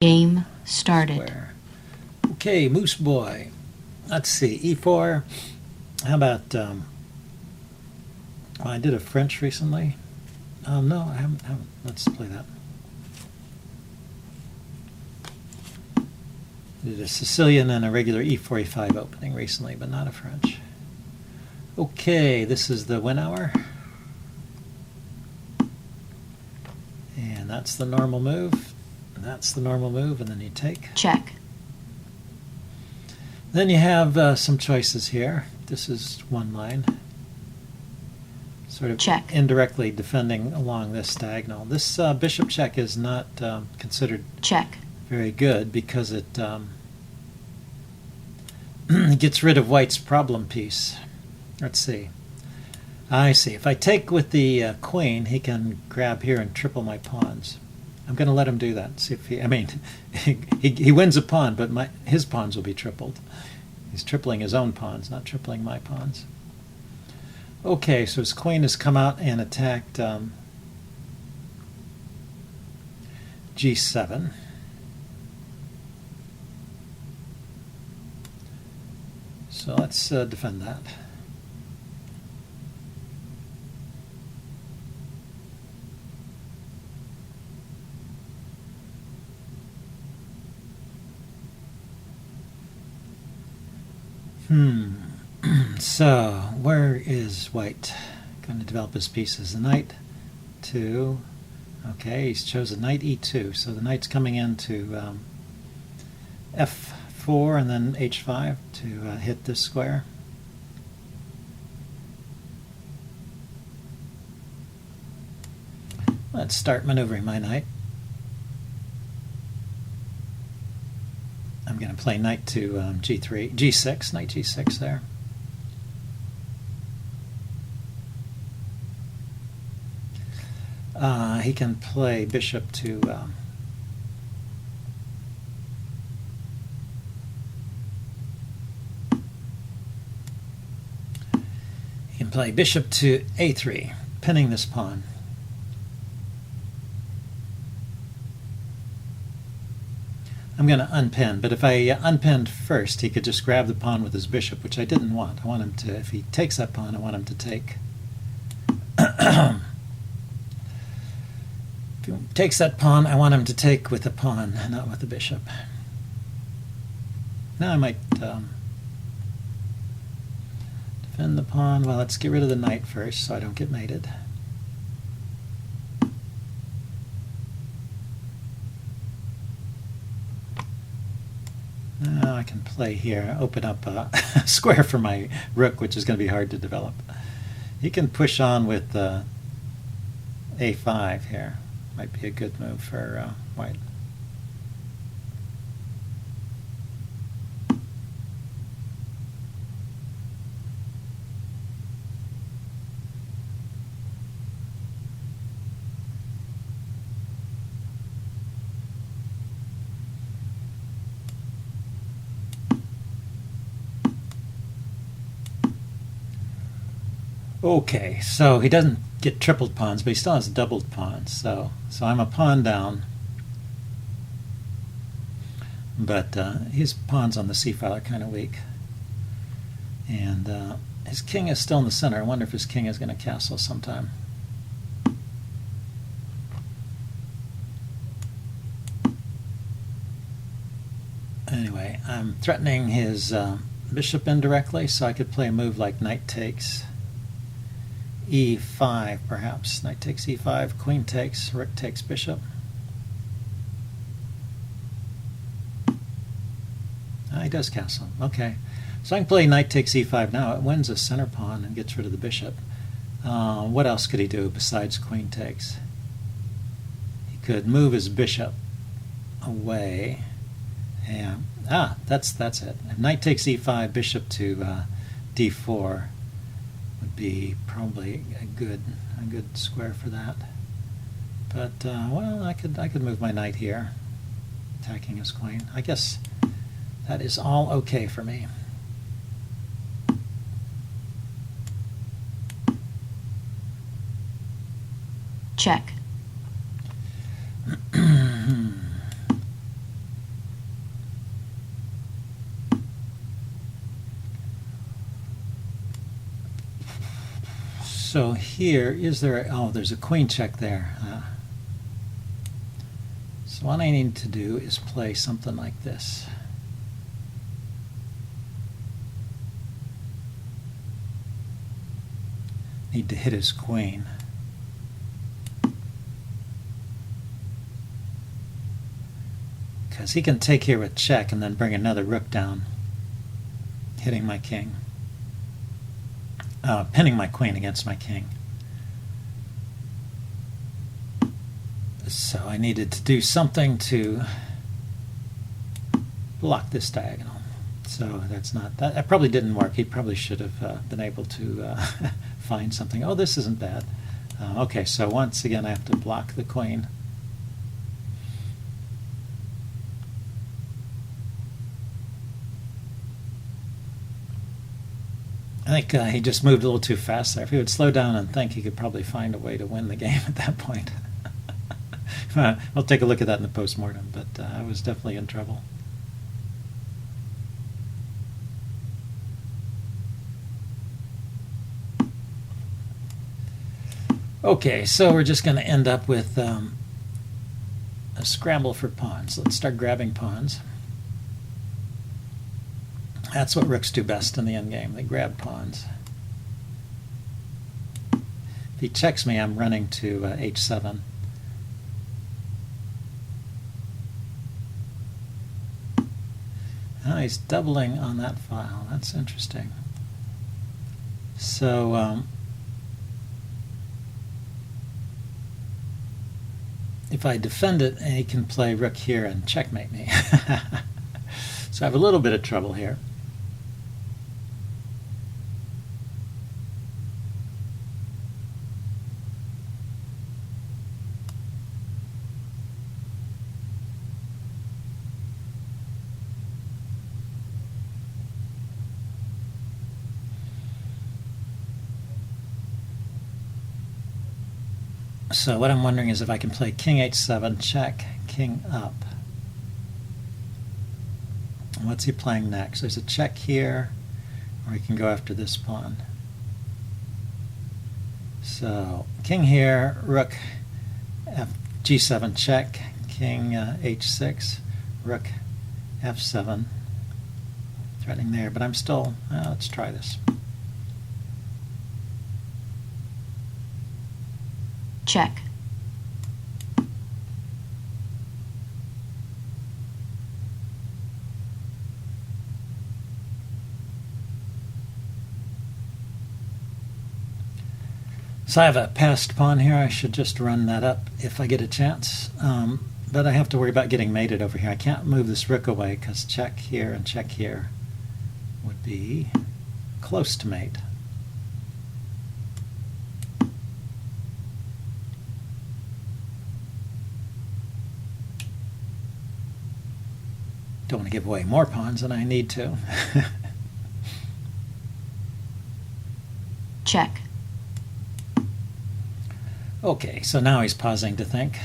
Game started. Square. Okay, Moose Boy. Let's see, e4. How about, well, I did a French recently. No, I haven't. Let's play that. Did a Sicilian and a regular e4, e5 opening recently, but not a French. Okay, this is the Winawer. And that's the normal move. And that's the normal move, and then you take. Check. Then you have some choices here. This is one line. Sort of Check. Indirectly defending along this diagonal. This bishop check is not considered Check. very good because it gets rid of white's problem piece. Let's see. I see. If I take with the queen, he can grab here and triple my pawns. I'm going to let him do that. See if he. I mean, he wins a pawn, but his pawns will be tripled. He's tripling his own pawns, not tripling my pawns. Okay, so his queen has come out and attacked G7. So let's defend that. So, where is white going to develop his pieces? The knight to, okay, he's chosen knight e2, so the knight's coming into f4 and then h5 to hit this square. Let's start maneuvering my knight. I'm going to play knight to g3, g6, knight g6 there. He can play bishop to he can play bishop to a3, pinning this pawn. I'm going to unpin, but if I unpinned first, he could just grab the pawn with his bishop, which I didn't want. I want him to, if he takes that pawn, I want him to take. If he takes that pawn, I want him to take with the pawn, not with the bishop. Now I might defend the pawn. Well, let's get rid of the knight first so I don't get mated. Now I can play here, open up a square for my rook, which is going to be hard to develop. He can push on with a5 here. Might be a good move for white. Okay, so he doesn't get tripled pawns, but he still has doubled pawns. So I'm a pawn down. But his pawns on the c file are kind of weak. And his king is still in the center. I wonder if his king is going to castle sometime. Anyway, I'm threatening his bishop indirectly, so I could play a move like knight takes e5, perhaps. Knight takes e5, queen takes, rook takes bishop. He does castle. Okay. So I can play knight takes e5 now. It wins a center pawn and gets rid of the bishop. What else could he do besides queen takes? He could move his bishop away. Yeah. That's it. If knight takes e5, bishop to d4 would be probably a good square for that. But well, I could move my knight here, attacking his queen. I guess that is all okay for me. Check. So here, is there, there's a queen check there. So what I need to do is play something like this. Need to hit his queen. Because he can take here with check and then bring another rook down, hitting my king. Pinning my queen against my king. So I needed to do something to block this diagonal. So that's not, that probably didn't work. He probably should have been able to find something. Oh, this isn't bad. Okay, so once again I have to block the queen. I think he just moved a little too fast there. If he would slow down and think, he could probably find a way to win the game at that point. We'll take a look at that in the postmortem, but I was definitely in trouble. Okay, so we're just going to end up with a scramble for pawns. Let's start grabbing pawns. That's what rooks do best in the endgame. They grab pawns. If he checks me, I'm running to h7. Oh, he's doubling on that file. That's interesting. So if I defend it, he can play rook here and checkmate me. So I have a little bit of trouble here. So what I'm wondering is if I can play king h7, check, king up. What's he playing next? There's a check here, or he can go after this pawn. So king here, rook g7 check, king h6, rook f7, threatening there, but I'm still, let's try this. Check. So I have a passed pawn here. I should just run that up if I get a chance. But I have to worry about getting mated over here. I can't move this rook away because check here and check here would be close to mate. Don't want to give away more pawns than I need to. Check. Okay, so now he's pausing to think.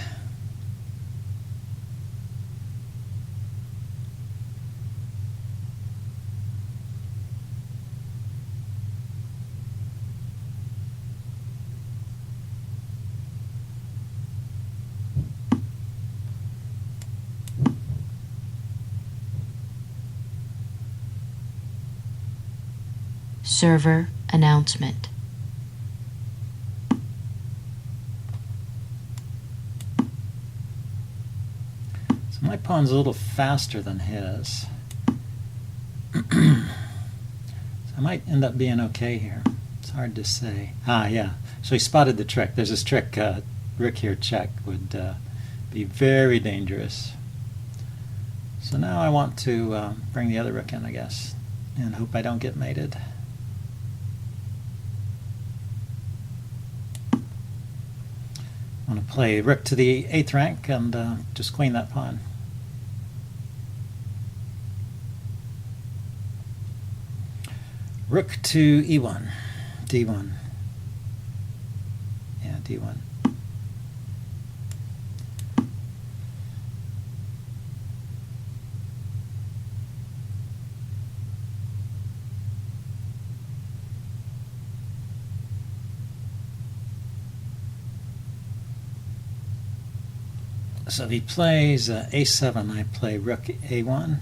Server announcement. So my pawn's a little faster than his. So I might end up being okay here. It's hard to say. Ah, yeah. So he spotted the trick. There's this trick, rook here check would be very dangerous. So now I want to bring the other rook in, I guess, and hope I don't get mated. I want to play rook to the 8th rank and just queen that pawn. Rook to e1, d1. Yeah, d1. So if he plays a7, I play rook a1.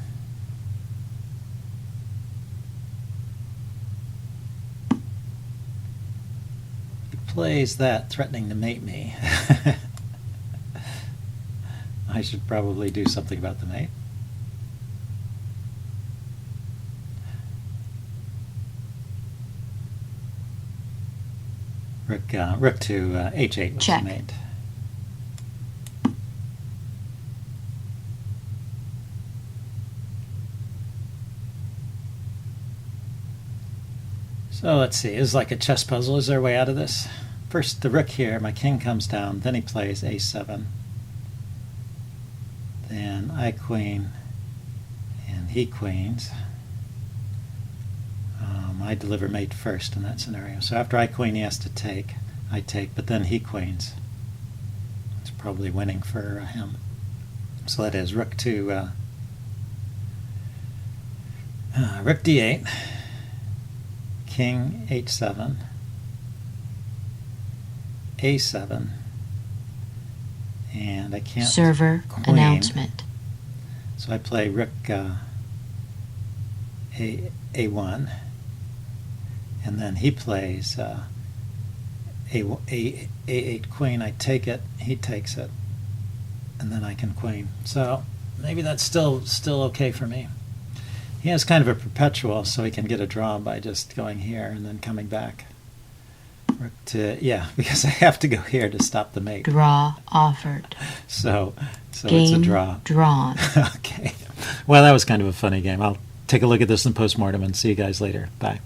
He plays that, threatening to mate me. I should probably do something about the mate. Rook to h8 was Check. the mate. So let's see, it's like a chess puzzle. Is there a way out of this? First the rook here, my king comes down, then he plays a7. Then I queen, and he queens. I deliver mate first in that scenario. So after I queen, he has to take. I take, but then he queens. It's probably winning for him. So that is rook to rook d8, king h7, a7, and I can't. Server queen. announcement. So I play rook a1, and then he plays a8 queen. I take it, he takes it, and then I can queen. So maybe that's still okay for me. He has kind of a perpetual, so he can get a draw by just going here and then coming back. Rook to, yeah, because I have to go here to stop the mate. Draw offered. So it's a Game draw. drawn. Okay. Well, that was kind of a funny game. I'll take a look at this in postmortem and see you guys later. Bye.